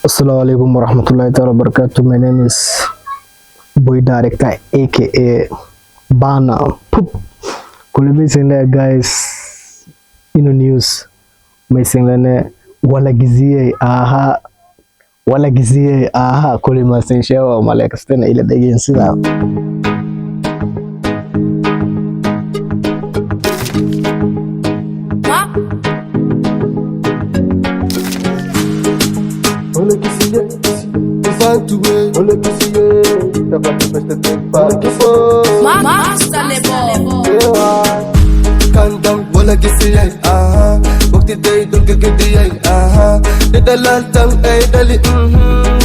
Assalamualaikum warahmatullahi wabarakatuh. My name is Boy Director aka Bana. Poop. Kuli singla guys news. May singla ne wala giziye aha kuli masin shewa malaka stena ila dagin sila. Olha que se é, olha que se é, tava de festa de olha que Master level. kandang wala que se é, wakti day dul ke gidi ay, de dalal tang ay dali,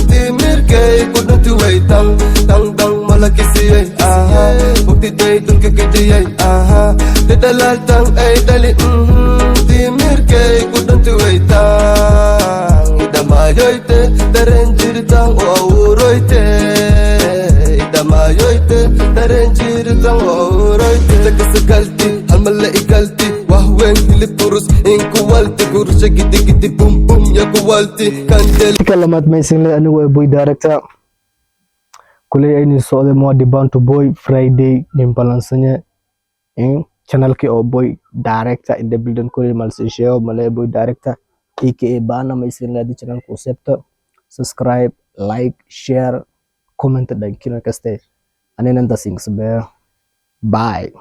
timir kay kudun tu ay tang wala que se é, wakti day dul ke gidi ay, de dalal tang ay dali, timir kay kudun tu ay tang. Idamayoite, tarenjir tang wauroite. Idamayoite, tarenjir tang wauroite. Sakasagalti, halmala igalti, wahwen hilipurus inkuwalti, gurusha gidi gidi bum bum ya kuwalti. Kandel. Kalamat may singla Boy Director. Kuli ay ni so mo di Bantu Boy Friday nimpalansanya channel ki Boy Director in the building kuli malsi share malay Boy Director aka Bana may singla di channel concept. Subscribe, like, share, comment dan kina kaste. Anin ang tasing sabi. Bye.